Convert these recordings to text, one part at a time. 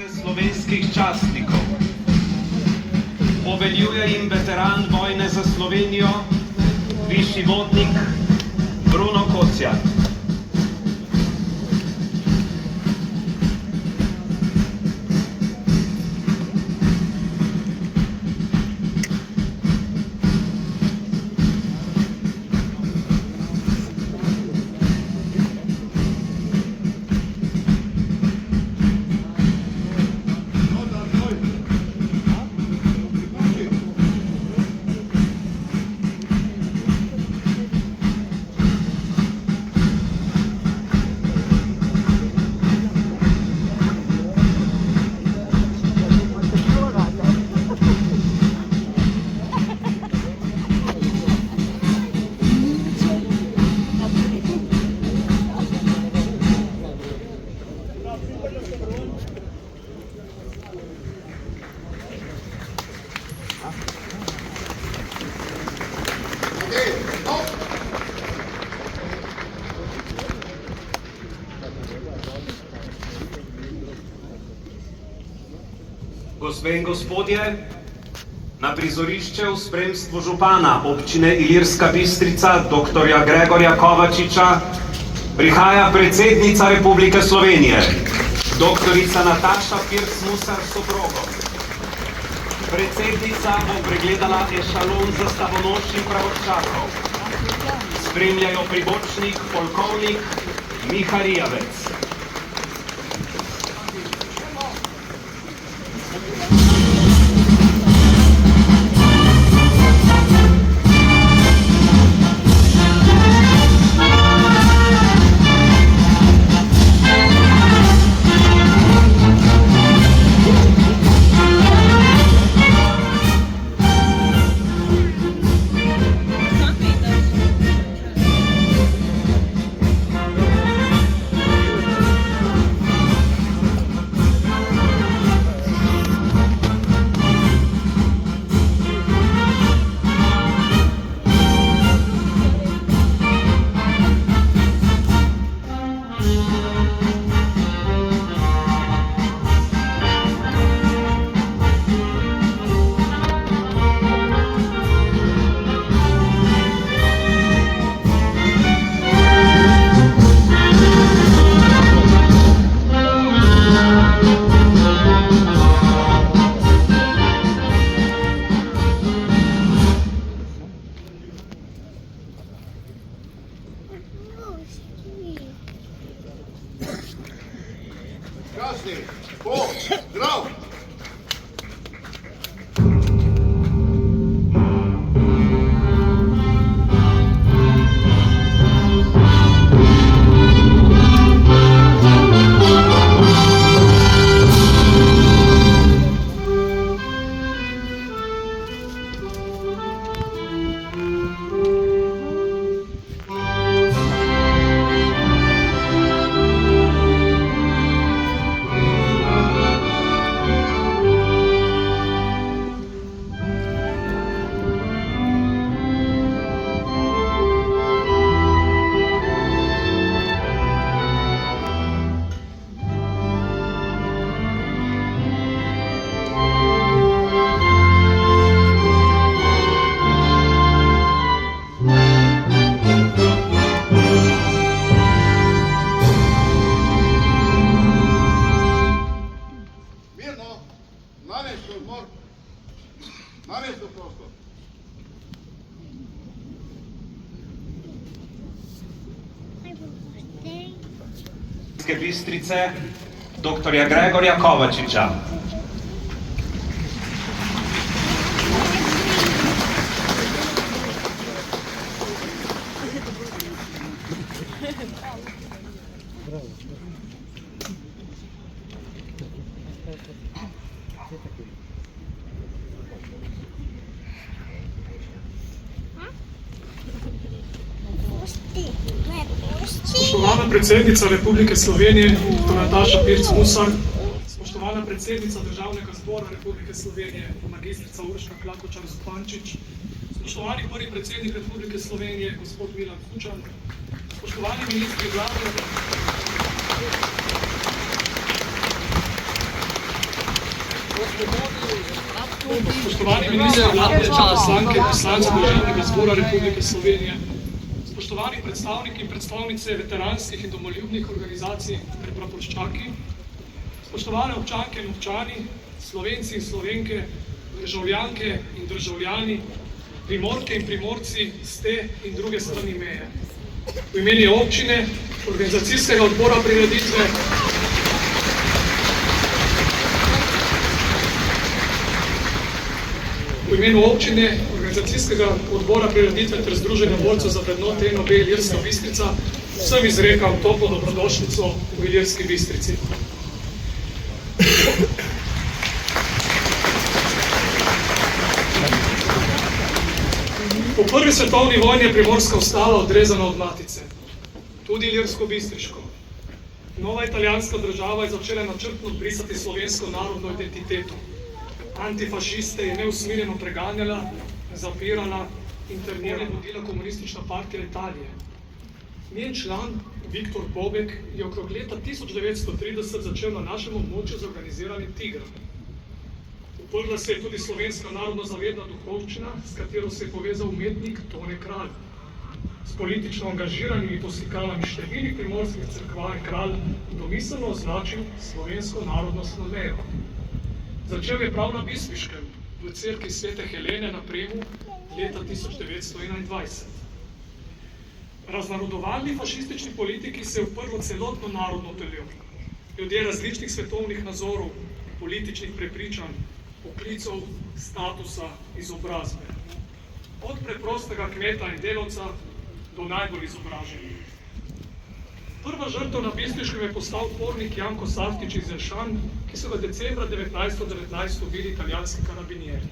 slovenskih častnikov. Poveljuje jim veteran vojne za Slovenijo, višji vodnik Bruno Kocjat. Gospe in gospodje, na prizorišče v spremstvu župana občine Ilirska Bistrica, dr. Gregorja Kovačiča, prihaja predsednica Republike Slovenije, dr. Nataša Pirc Musar s soprogom. Predsednica bo pregledala ešalon zastavonoš in pravočakov. Spremljajo pribočnik, polkovnik Miha Rijavec. Zdrav! Bistrice, dr. Gregorja Kovačiča. Spoštovana predsednica Republike Slovenije, dr. Nataša Pirc Musar, spoštovana predsednica Državnega zbora Republike Slovenije, magistrica Urška Klakočar Zupančič, spoštovani prvi predsednik Republike Slovenije, gospod Milan Kučan, spoštovani ministri vlade, Spoštovani minister vlade, poslanke in poslanci Državnega zbora Republike Slovenije, spoštovani predstavniki in predstavnice veteranskih in domoljubnih organizacij ter praporščaki, spoštovane občanke in občani, Slovenci in Slovenke, državljanke in državljani, Primorke in Primorci s te in druge strani meje. V imenu občine, organizacijskega odbora prireditve, v imenu občine, organizacijskega odbora prireditve ter Združenja borcev za vrednote NOB Ilirska Bistrica vsem izrekam toplo dobrodošlico v Ilirski Bistrici. Po prvi svetovni vojni je Primorska ostala odrezana od matice, tudi ilirsko-bistriško. Nova italijanska država je začela načrtno brisati slovensko narodno identiteto. Antifašiste je neusmiljeno preganjala, zapirala, internirala in vodila komunistična partija Italije. Njen član, Viktor Bobek, je okrog leta 1930 začel na našem območju z organiziranim tigrom. Uprla se je tudi slovenska narodno-zavedna duhovščina, s katero se je povezal umetnik Tone Kralj. S politično angažiranimi poslikalami številnih primorskih cerkva je Kralj domiselno označil slovensko narodnostno mejo. Začel je prav na Bistriškem, v cerkvi Svete Helene na Premu leta 1921. Raznarodovalni fašistični politiki se je uprlo celotno narodno teljo. Ljudje različnih svetovnih nazorov, političnih prepričanj, poklicov, statusa, izobrazbe. Od preprostega kmeta in delavca do najbolj izobraženih. Prva žrtev na Bistriškem je postal upornik Janko Saftič iz Jelšan, ki so ga decembra 1919 ubili italijanski karabinieri.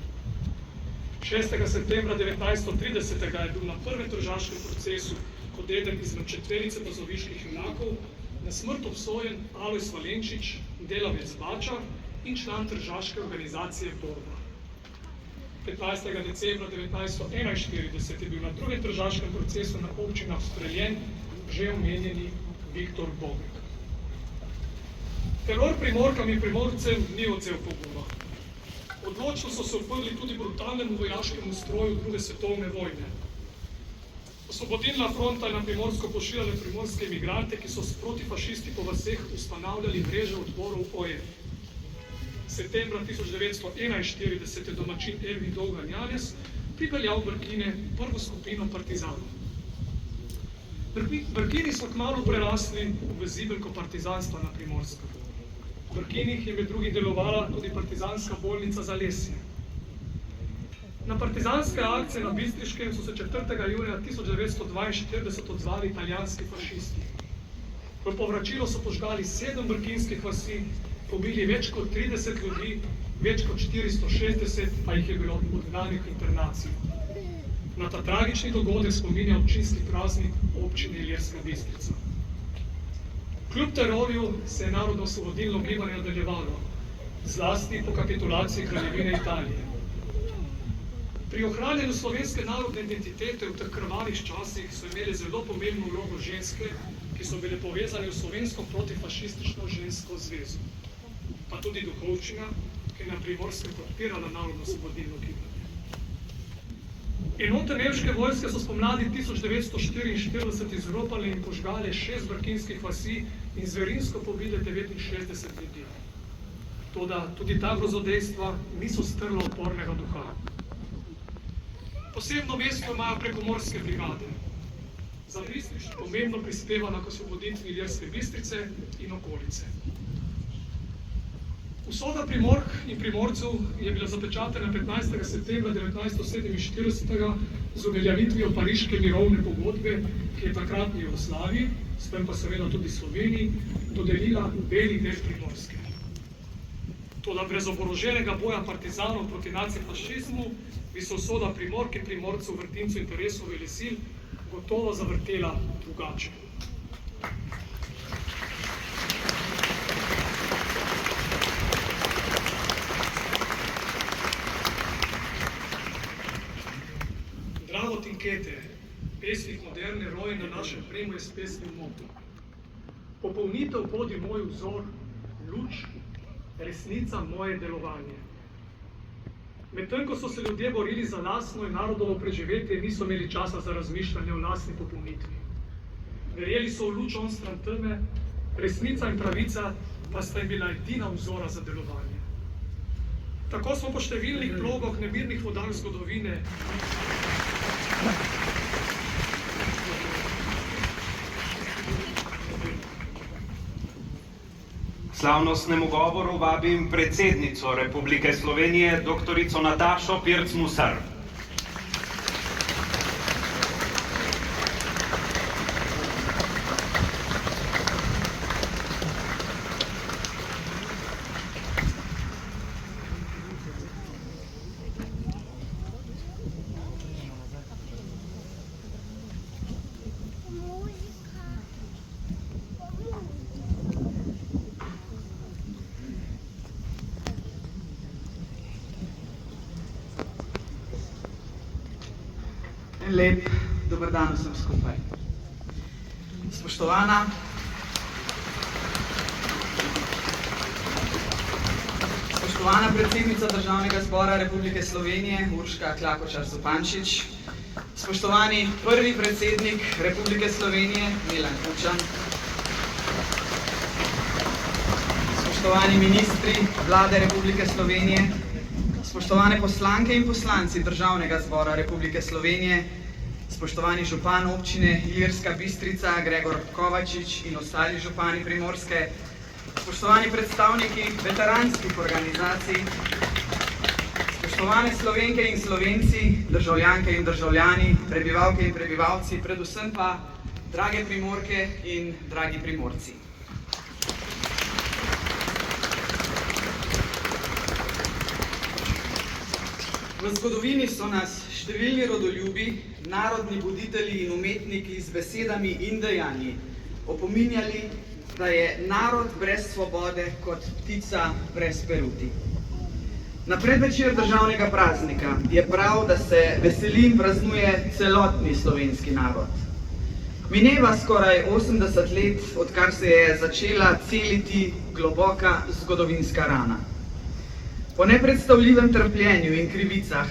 6. septembra 1930 je bil na prvem tržaškem procesu kot eden izmed četverice bazoviških junakov na smrt obsojen Alojz Valenčič, delavec Bača in član tržaške organizacije Borba. 15. decembra 1941 je bil na drugem tržaškem procesu na občinah streljen že omenjeni Viktor Bobek. Teror Primorkam in Primorcem ni odvzel poguma. Odločno so se uprli tudi brutalnemu vojaškemu stroju druge svetovne vojne. Osvobodilna fronta je na Primorsko pošiljala primorske imigrante, ki so s protifašisti po vaseh ustanavljali mreže odborov OE. Septembra 1941 je domačin Elvi Dolgan Janez pripeljal v Brkine prvo skupino partizanov. Brkini so kmalu prerasli v zibelko partizanstva na Primorskem. V Brkinih je med drugim delovala tudi partizanska bolnica Zalesje. Na partizanske akcije na Bistriškem so se 4. junija 1942 odzvali italijanski fašisti. V povračilo so požgali 7 brkinskih vasi, pobili več kot 30 ljudi, več kot 460 pa jih je bilo odgnanih v internacijo. Na ta tragični dogodek spominja občinski praznik občine Ilirska Bistrica. Kljub terorju se je narodno-osvobodilno gibanje nadaljevalo, zlasti po kapitulaciji Kraljevine Italije. Pri ohranjanju slovenske narodne identitete v teh krvavih časih so imeli zelo pomembno vlogo ženske, ki so bile povezane v slovensko protifašistično žensko zvezo, pa tudi duhovščina, ki je na Primorskem podpirala narodno-osvobodilno gibanje. Enote nemške vojske so spomladi 1944 izropale in požgale 6 brkinskih vasi in zverinsko pobile 69 ljudi. Toda tudi ta grozodejstva niso strla upornega duha. Posebno mesto imajo prekomorske brigade. Za Bistrišče pomembno prispevana k osvoboditvi Ilirske Bistrice in okolice. Usoda Primork in Primorcev je bila zapečatena 15. septembra 1947 z uveljavitvijo Pariške mirovne pogodbe, ki je takratni Jugoslaviji, s tem pa seveda tudi Sloveniji, dodelila beli del Primorske. Toda brez oboroženega boja partizanov proti nacifašizmu bi se usoda Primork in Primorcev v vrtincu interesov velesil gotovo zavrtela drugače. Tinkete, pesnik moderne roje na našem Premu je s pesmim moto. Popolnitev bodi moj vzor, luč, resnica moje delovanje. Medtem ko so se ljudje borili za lastno in narodovo preživetje, niso imeli časa za razmišljanje o lastni popolnitvi. Verjeli so v luč onstran teme, resnica in pravica pa sta jim bila edina vzora za delovanje. Tako smo po številnih plogoh nemirnih vodah zgodovine Slavnostnemu govoru vabim predsednico Republike Slovenije, doktorico Natašo Pirc Musar. Lep dober dan vsem skupaj. Spoštovana predsednica Državnega zbora Republike Slovenije Urška Klakočar Zupančič, spoštovani prvi predsednik Republike Slovenije Milan Kučan, spoštovani ministri Vlade Republike Slovenije, spoštovane poslanke in poslanci Državnega zbora Republike Slovenije, spoštovani župan občine Ilirska Bistrica Gregor Kovačič in ostali župani Primorske, spoštovani predstavniki veteranskih organizacij, spoštovane Slovenke in Slovenci, državljanke in državljani, prebivalke in prebivalci, predvsem pa drage Primorke in dragi Primorci. V zgodovini so nas številni rodoljubi, narodni buditelji in umetniki z besedami in dejanji opominjali, da je narod brez svobode kot ptica brez peruti. Na predvečer državnega praznika je prav, da se veseli in praznuje celotni slovenski narod. Mineva skoraj 80 let, odkar se je začela celiti globoka zgodovinska rana. Po nepredstavljivem trpljenju in krivicah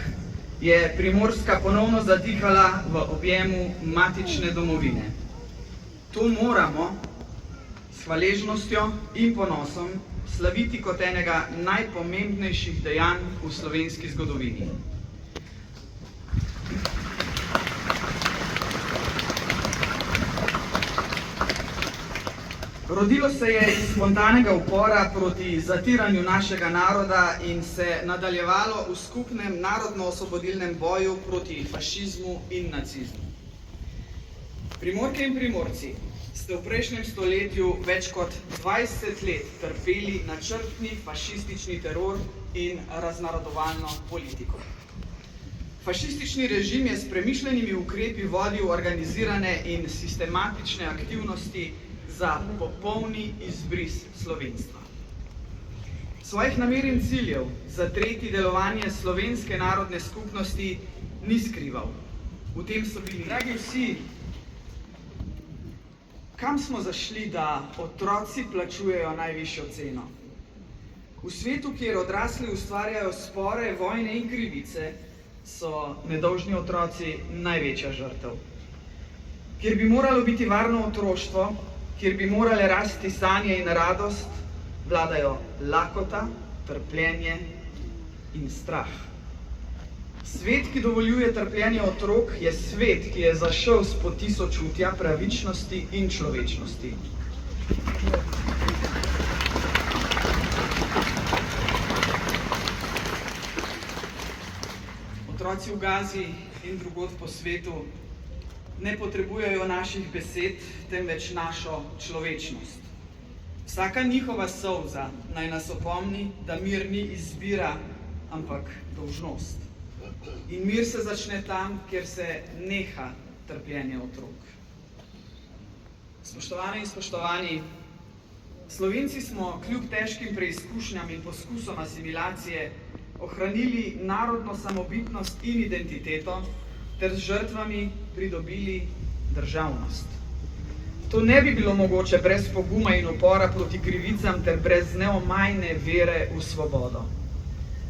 je Primorska ponovno zadihala v objemu matične domovine. To moramo s hvaležnostjo in ponosom slaviti kot enega najpomembnejših dejanj v slovenski zgodovini. Rodilo se je iz spontanega upora proti zatiranju našega naroda in se nadaljevalo v skupnem narodno-osvobodilnem boju proti fašizmu in nacizmu. Primorke in Primorci ste v prejšnjem stoletju več kot 20 let trpeli načrtni fašistični teror in raznarodovalno politiko. Fašistični režim je s premišljenimi ukrepi vodil organizirane in sistematične aktivnosti za popolni izbris slovenstva. Svojih namer in ciljev zatreti delovanje slovenske narodne skupnosti ni skrival. V tem so bili dragi vsi. Kam smo zašli, da otroci plačujejo najvišjo ceno? V svetu, kjer odrasli ustvarjajo spore, vojne in krivice, so nedolžni otroci največja žrtev. Kjer bi moralo biti varno otroštvo, kjer bi morale rasti sanje in radost, vladajo lakota, trpljenje in strah. Svet, ki dovoljuje trpljenje otrok, je svet, ki je zašel s poti sočutja, pravičnosti in človečnosti. Otroci v Gazi in drugod po svetu ne potrebujejo naših besed, temveč našo človečnost. Vsaka njihova solza naj nas opomni, da mir ni izbira, ampak dolžnost. In mir se začne tam, kjer se neha trpljenje otrok. Spoštovane in spoštovani, Slovenci smo kljub težkim preizkušnjam in poskusom asimilacije ohranili narodno samobitnost in identiteto ter z žrtvami pridobili državnost. To ne bi bilo mogoče brez poguma in upora proti krivicam ter brez neomajne vere v svobodo.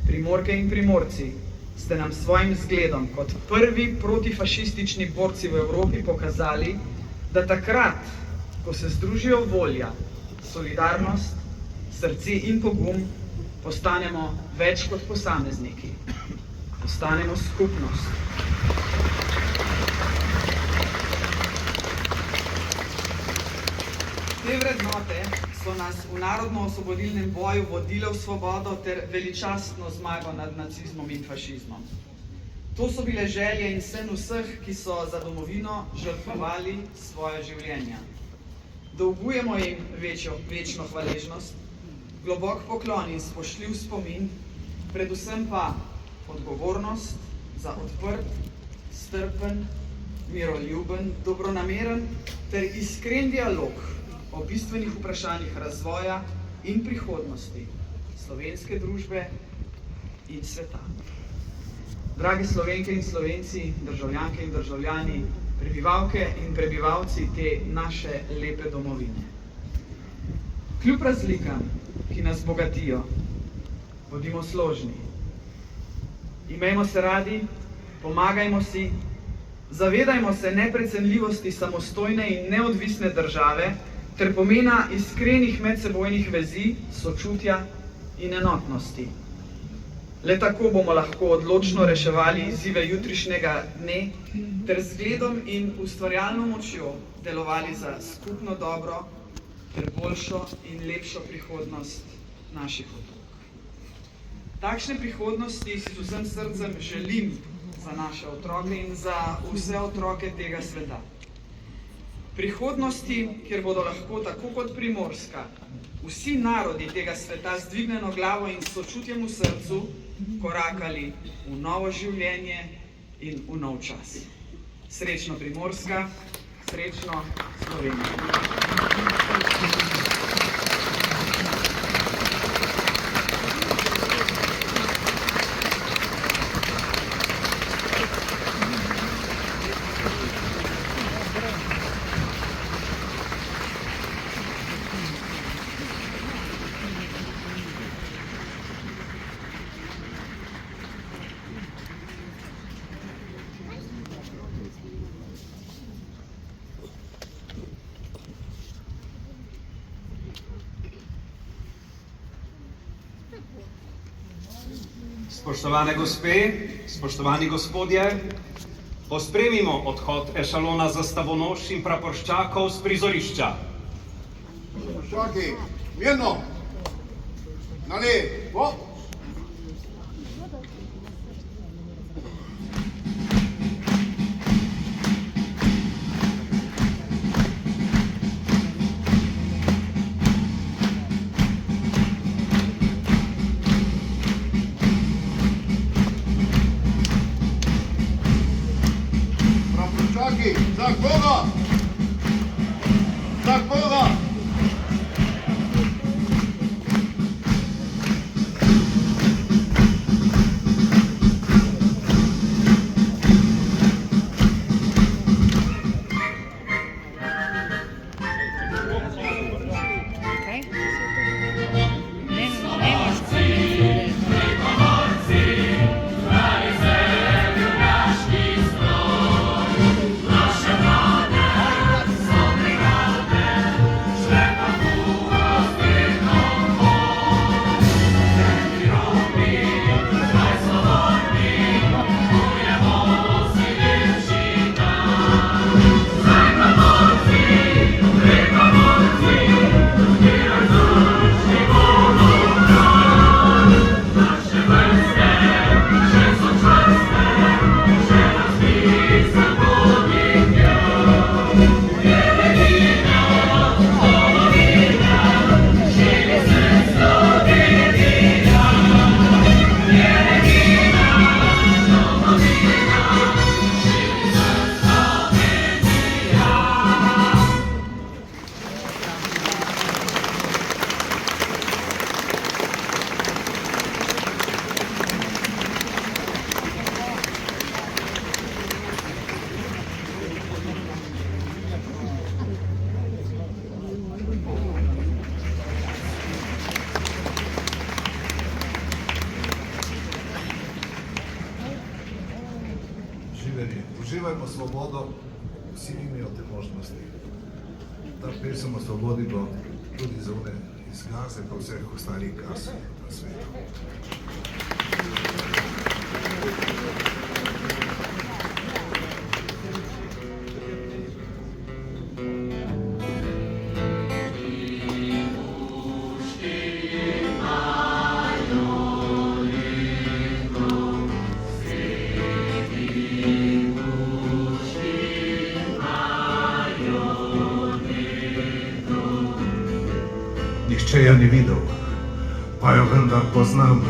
Primorke in Primorci ste nam svojim zgledom kot prvi protifašistični borci v Evropi pokazali, da takrat, ko se združijo volja, solidarnost, srce in pogum, postanemo več kot posamezniki. Postanemo skupnost. Te vrednote so nas v narodno-osvobodilnem boju vodile v svobodo ter veličastno zmago nad nacizmom in fašizmom. To so bile želje in sen vseh, ki so za domovino žrtvovali svoja življenja. Dolgujemo jim večno hvaležnost, globok poklon in spoštljiv spomin, predvsem pa odgovornost za odprt, strpen, miroljuben, dobronameren ter iskren dialog o bistvenih vprašanjih razvoja in prihodnosti slovenske družbe in sveta. Drage Slovenke in Slovenci, državljanke in državljani, prebivalke in prebivalci te naše lepe domovine. Kljub razlikam, ki nas bogatijo, bodimo složni. Imejmo se radi, pomagajmo si, zavedajmo se neprecenljivosti samostojne in neodvisne države ter pomena iskrenih medsebojnih vezi, sočutja in enotnosti. Le tako bomo lahko odločno reševali izzive jutrišnjega dne ter z zgledom in ustvarjalno močjo delovali za skupno dobro ter boljšo in lepšo prihodnost naših otrok. Takšne prihodnosti si z vsem srcem želim za naše otroke in za vse otroke tega sveta. Prihodnosti, kjer bodo lahko tako kot Primorska vsi narodi tega sveta z dvignjeno glavo in sočutjem v srcu korakali v novo življenje in v nov čas. Srečno Primorska, srečno Slovenija. Spoštovane gospe, spoštovani gospodje, pospremimo odhod ešalona zastavonoš in praporščakov z prizorišča. Praporščaki, mirno! Na levo! Za koga? Za koga? uživajmo svobodo, vsi imajo te možnosti. Ta pesem o svobodi bo tudi za one iz Gaze pa vseh ostalih Gaz na svetu. Nihče jo ni videl, pa jo vendar poznam.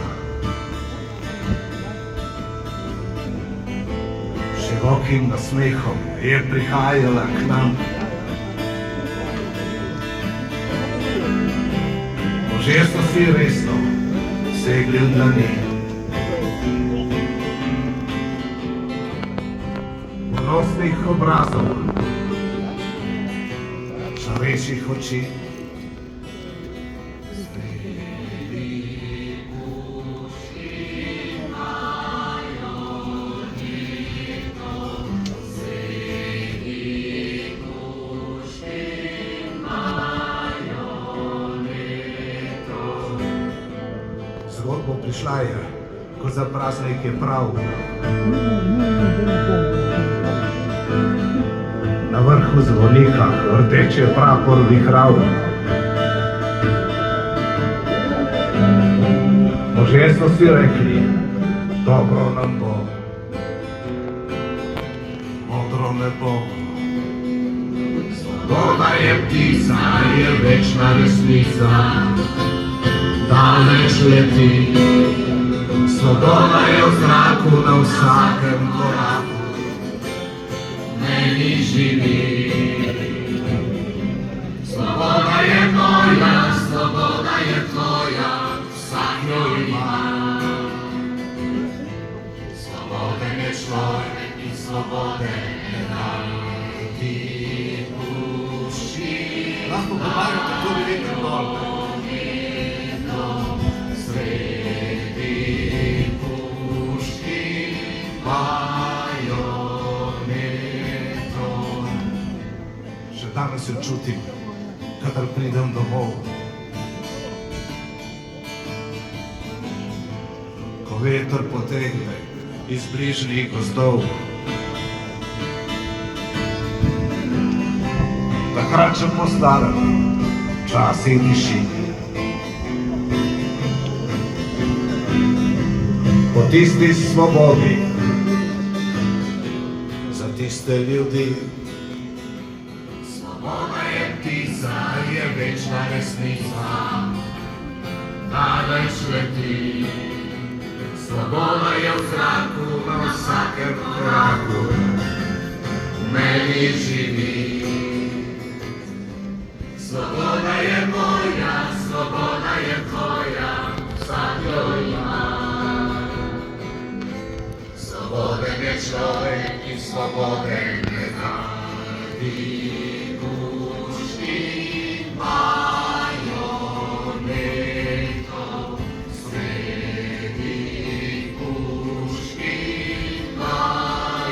Širokim nasmehom je prihajala k nam. Možje so si resno segli v dlani. Ponosnih obrazov, žarečih oči. Zgodbo prišla je, ko za praznik je prav. Na vrhu zvonika rdeče prapor vihral. Možje so si rekli, dobro nam bo, modro ne bo. Svoboda je ptica, je večna resnica. Daleč leti, svoboda je v zraku na vsakem koraku, meni živi. Svoboda je moja, svoboda je tvoja, vsak jo ima. Svoboden je človek in svobode ne da ti pušči. Lahko pomagate tudi veter dol. Še danes jo čutim, kadar pridem domov. Ko veter potegne iz bližnjih gozdov. Takrat še postaram, včasih diši. Po tisti svobodi, za tiste ljudi. Svoboda je ptica, je večna resnica, daleč leti. Svoboda je v zraku na vsakem koraku, meni živi. Svoboda je moja, svoboda je tvoja, vsak jo ima. Svoboden je človek in svoboden je radi pušči bajoneto, sredi pušči bajoneto.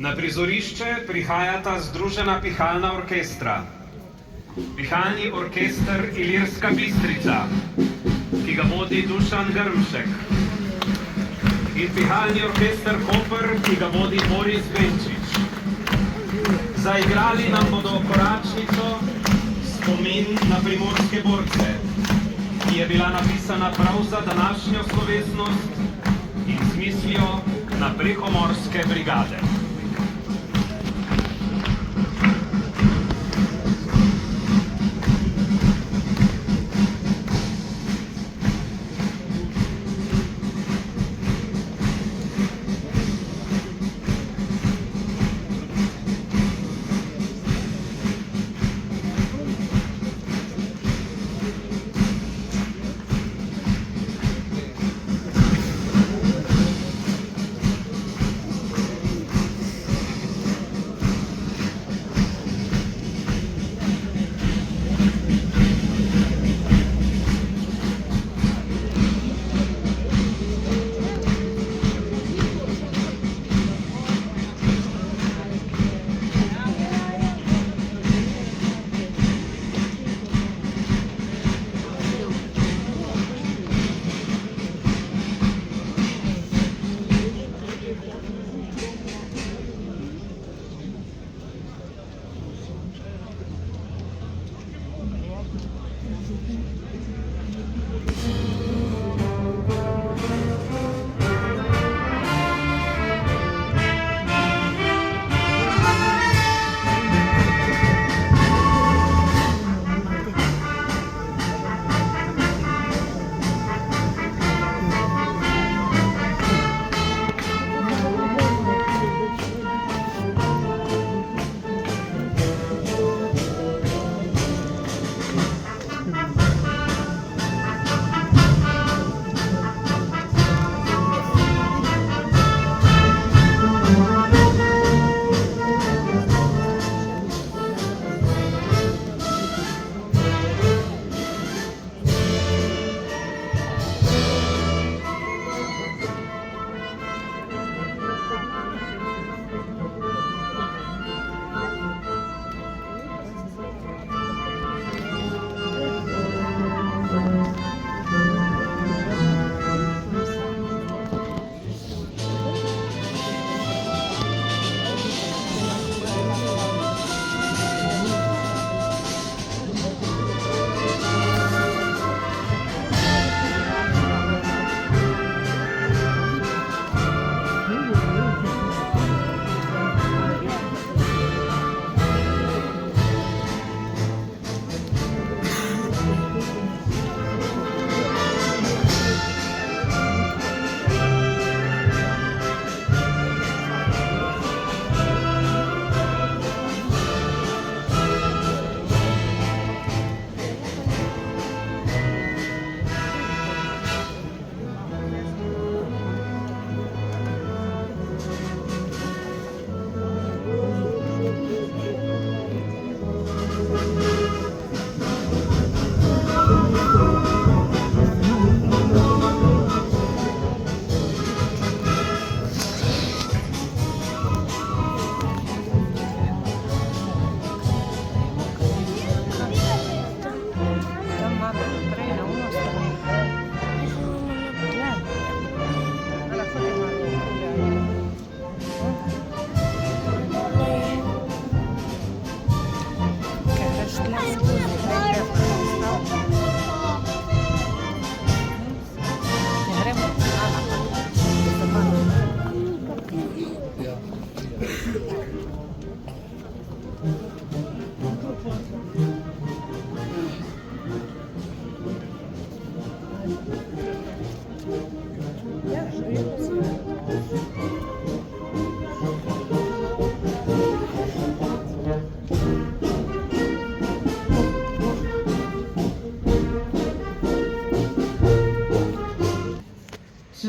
Na prizorišče prihajata združena pihalna orkestra. Pihalni orkester Ilirska Bistrica, ki ga vodi Dušan Grmšek, in pihalni orkester Koper, ki ga vodi Boris Benčič. Zaigrali nam bodo koračnico Spomin na primorske borce, ki je bila napisana prav za današnjo slovesnost in z mislijo na prekomorske brigade.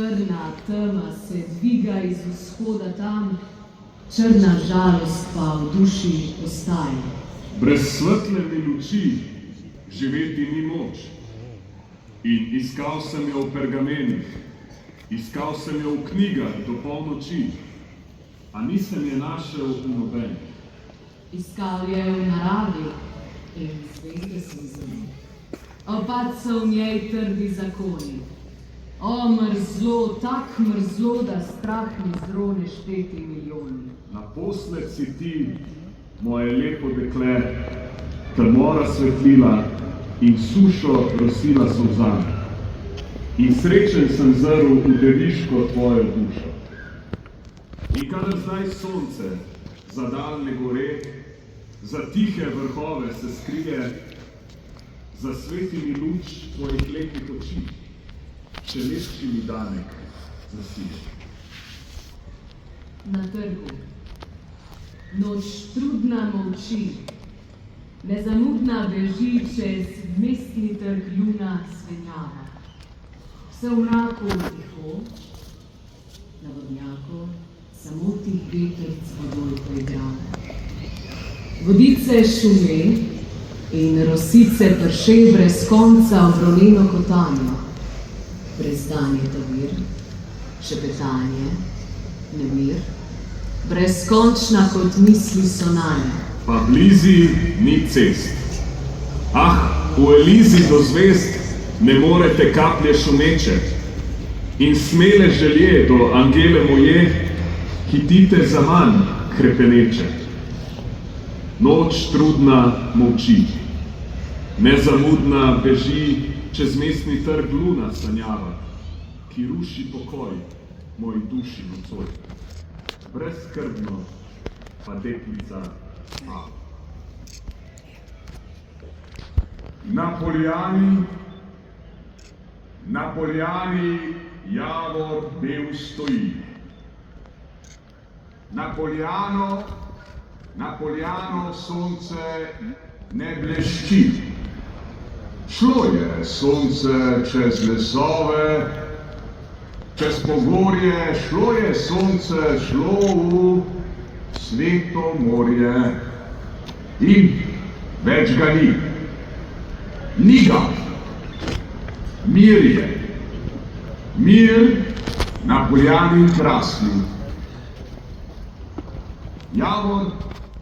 Črna tema se dviga iz vzhoda tam, črna žalost pa v duši ostaja. Brez svetlene luči živeti ni moč. In iskal sem jo v pergamenih, iskal sem jo v knjigah do polnoči, a nisem je našel v nobenih. Iskal je v naravi in zvezde sem zelo. Opad so v njej trdi zakoni. O, mrzlo, tak mrzlo, da strah mi zdrone šteti milijoni. Naposled si ti, moje lepo dekle, trmora svetlila in sušo rosila solzami. In srečen sem zrl v deviško tvojo dušo. In kadar zdaj sonce za daljne gore, za tihe vrhove se skrije, zasveti mi luč tvojih lepih oči, šelešči mi danek zasije. Na trgu noč trudna molči, nezamudna beži čez mestni trg luna svenjava. Vse v mraku tiho, na vodnjaku samo tih vetrc vodoj poigrava. Vodice šume in rosice prše brez konca v vroleno kotanjo. Brezdanje tavir, šepetanje, nemir, brezkončna kot misli sonanja. Pa blizi ni cest. Ah, v Elizi do zvezd ne morete kaplje šumeče in smele želje do angele moje hitite za manj krepeneče. Noč trudna molči, nezamudna beži čez mestni trg luna sanjava, ki ruši pokoj moji duši nocoj. Brezskrbno pa deklica spava. Na poljani javor bel stoji. Na poljano sonce ne blešči. Šlo je sonce čez lesove, čez pogorje, šlo je sonce, šlo v sveto morje. In več ga ni. Ni ga. Mir je. Mir na poljani krasni. Javor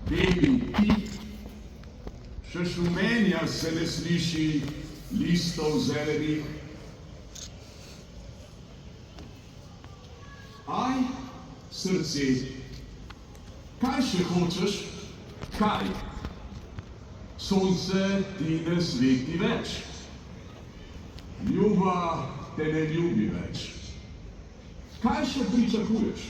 beli tip, še šumenja se ne sliši listov zelenih. Aj, srce, kaj še hočeš? Kaj? Sonce ti ne sveti več. Ljuba te ne ljubi več. Kaj še pričakuješ?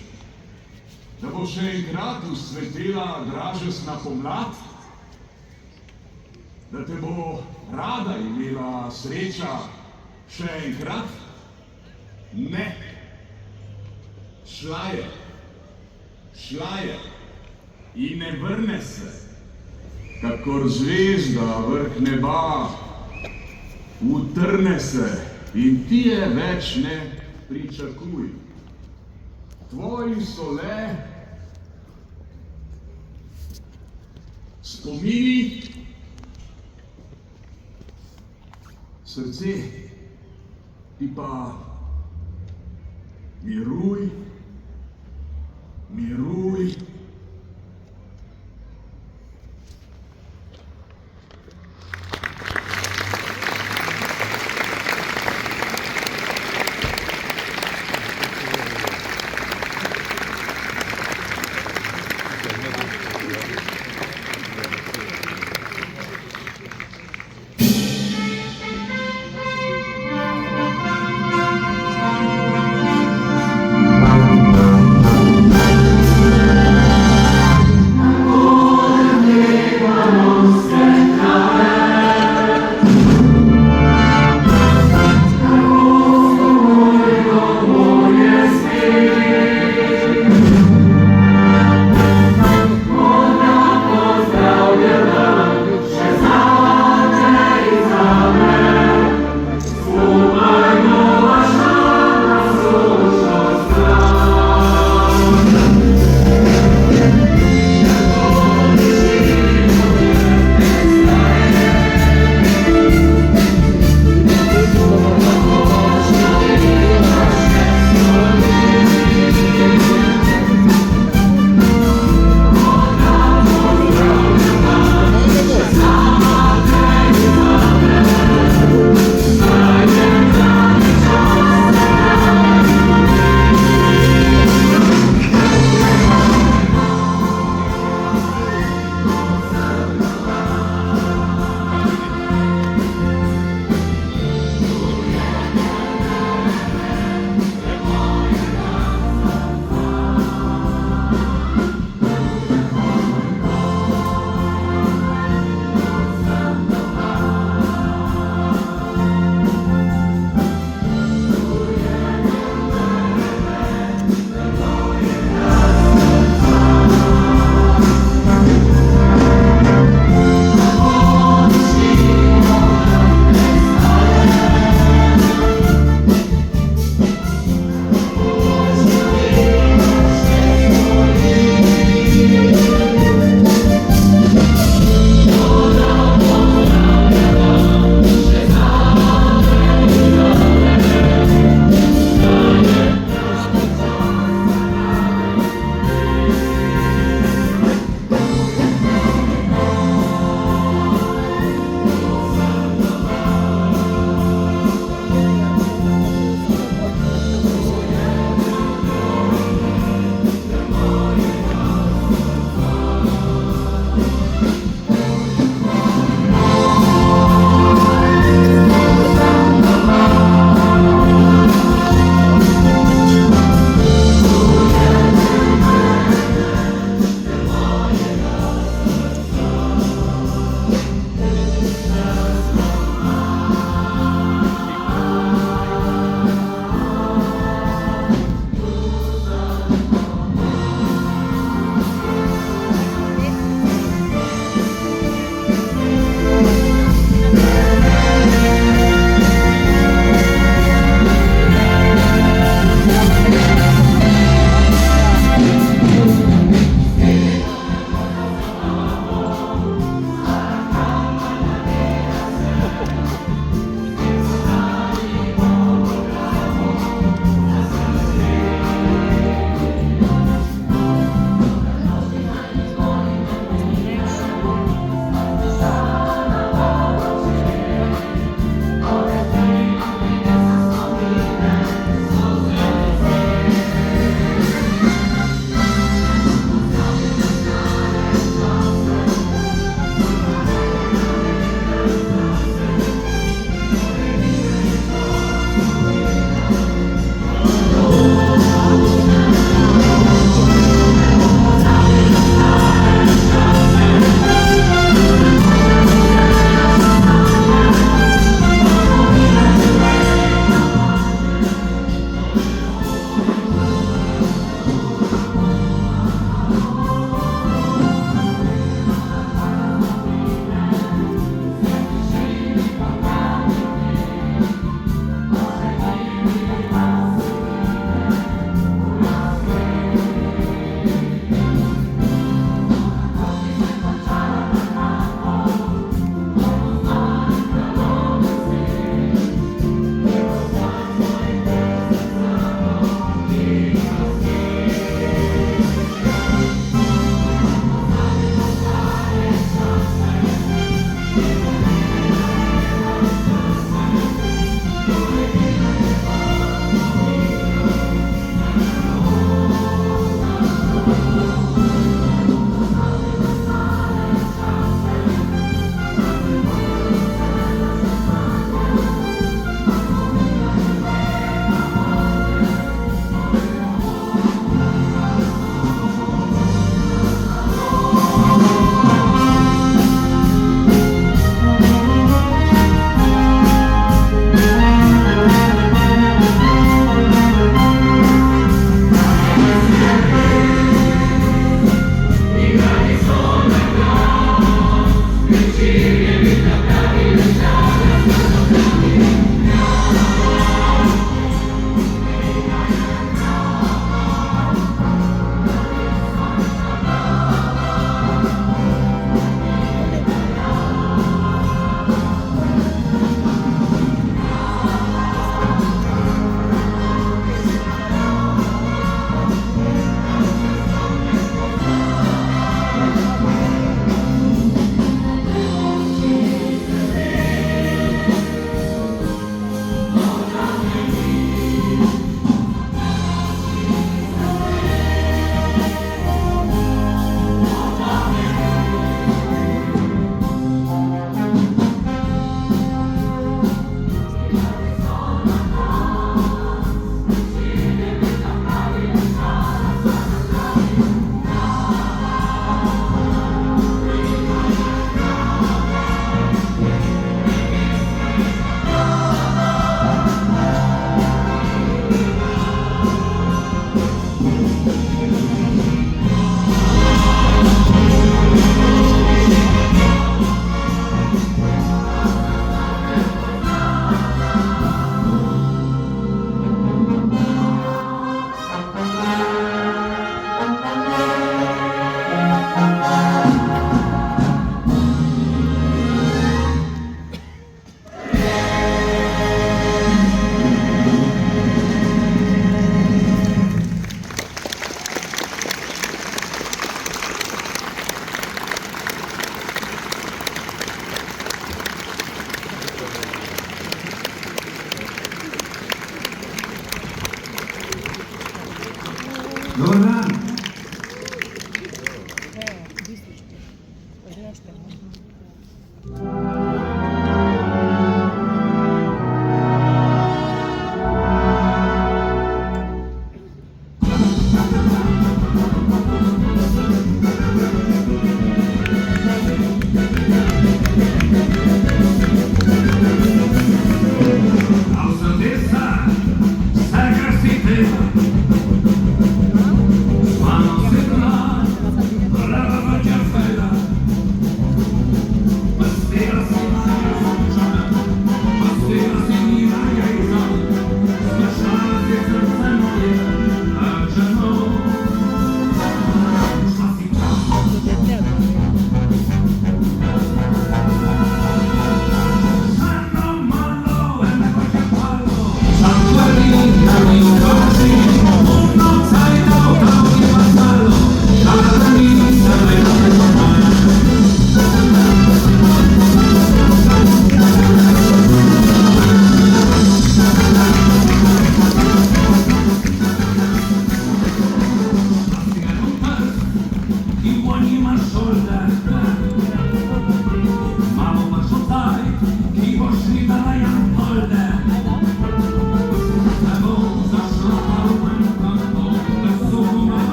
Da bo še enkrat vzcvetela dražesna pomlad? Da te bo rada imela sreča še enkrat? Ne. Šla je in ne vrne se, kakor zvezda vrh neba, utrne se in ti je več ne pričakuj. Tvoji so le spomini, srce ti pa miruj, miruj.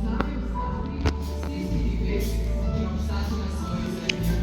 Znaju stati, stisniti pes i obstati na svojoj zemlji.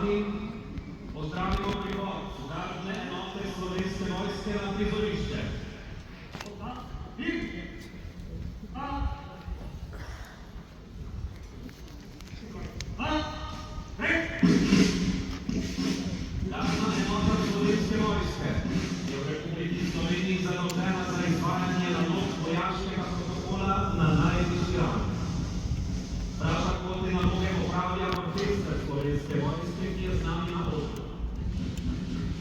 Spoštovani, pozdravimo prihod udarne enote Slovenske vojske na prizorišče. Udarna enota Slovenske vojske je v Republiki Sloveniji zadolžena za izvajanje nalog vojaškega protokola na najvišji ravni. Prav tako te naloge opravlja orkester Slovenske vojske, ki je z nami na odru.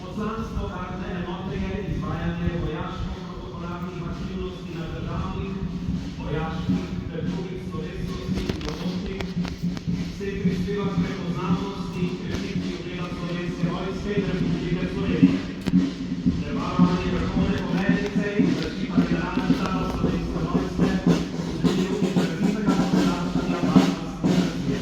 Poslanstvo udarne enote je izvajanje vojaško-protokolarnih aktivnosti na državnih, vojaških ter drugih slovenskih področjih, se prispeva k prepoznavnosti in krepitvi ugleda Slovenske vojske in Republike Slovenije. Prevarovanje vrhovne poveljnice in zaščita generalnega štaba Slovenske vojske v cilju izrazitega podaljšanja varnosti Srbije.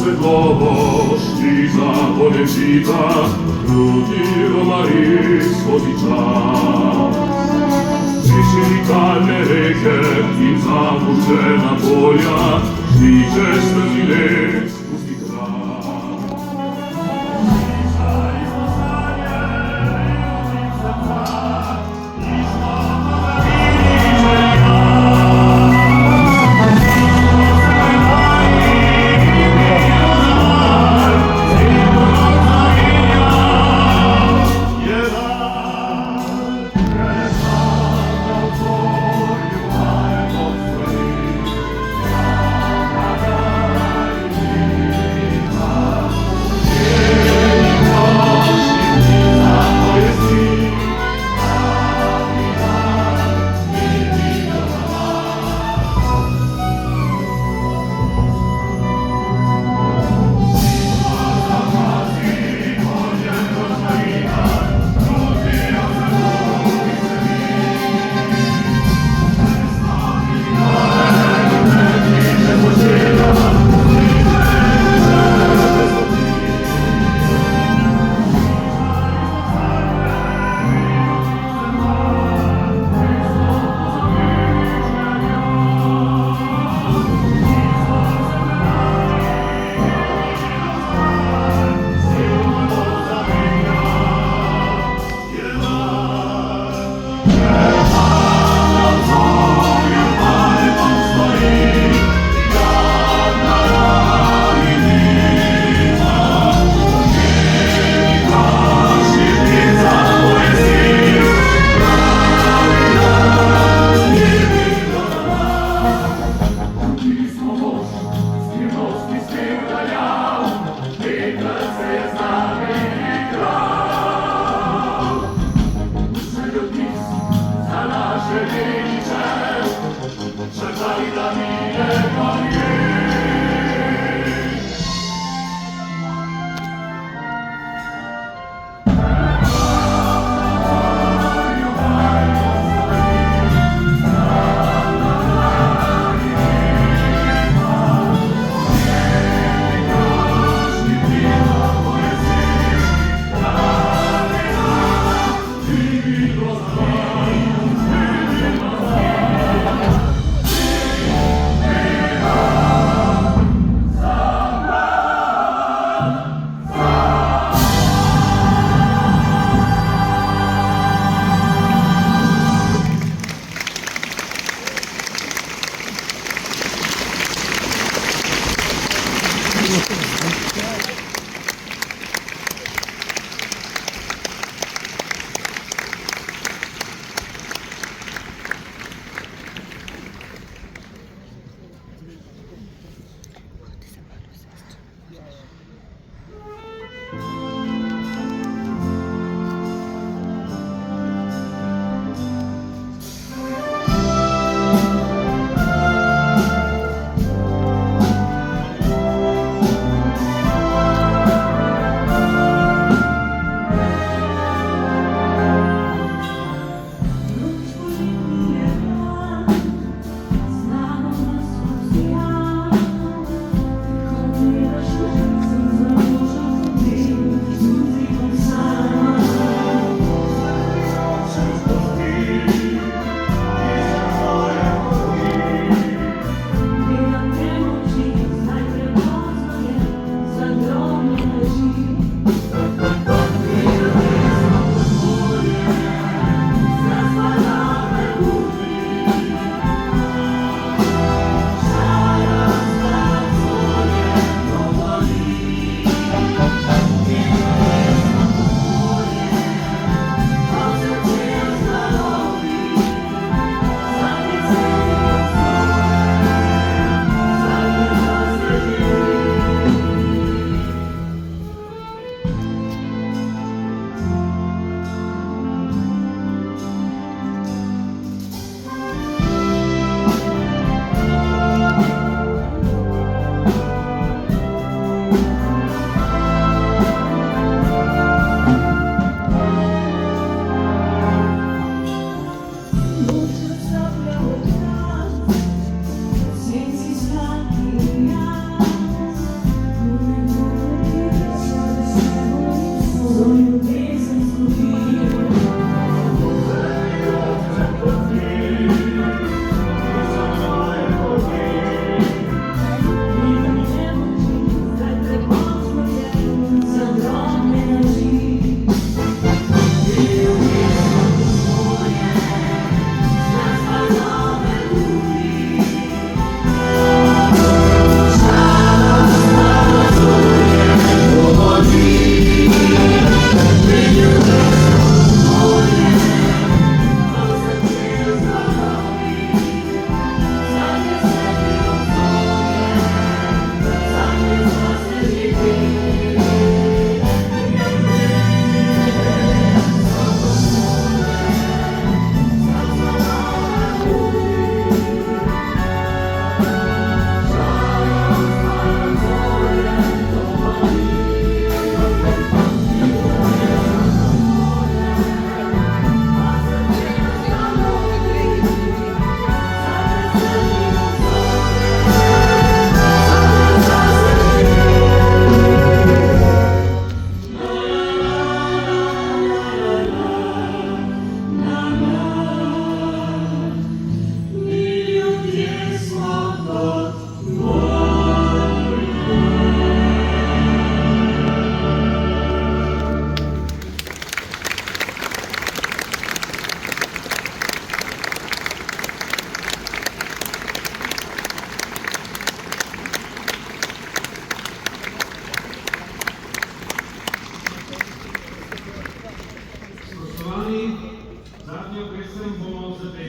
svetlobo štita podečita, ljudiro Mariji skozi čas. Viširikalne reke in zapuščena polja, štiče strmile skozi kraj.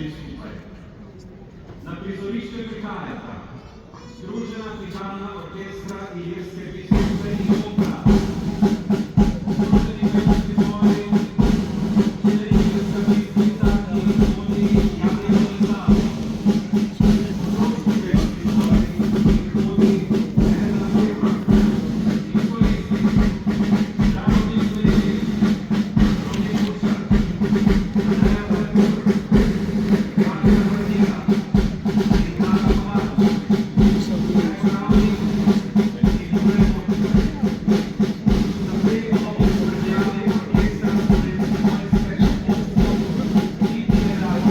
sedi skupaj. Na prizorišče prihajata Združena pihalna orkestra Ilirske Bistrice in opera. Združeni pevski zbori Občine Ilirska Bistrica in gospodi Jani Tomislav. Evropski pevski zbori in gospodi Elena Pepa. In solisti Žarodnik Zvezdnik, Romi Kučar, Andreja Vrtur, Marija Vrnika, Ignara Kovač, Gregor Ravnik in Jure Potičar. Naprej bomo spremljali orkestra Slovenske vojske Obstov in Generacija.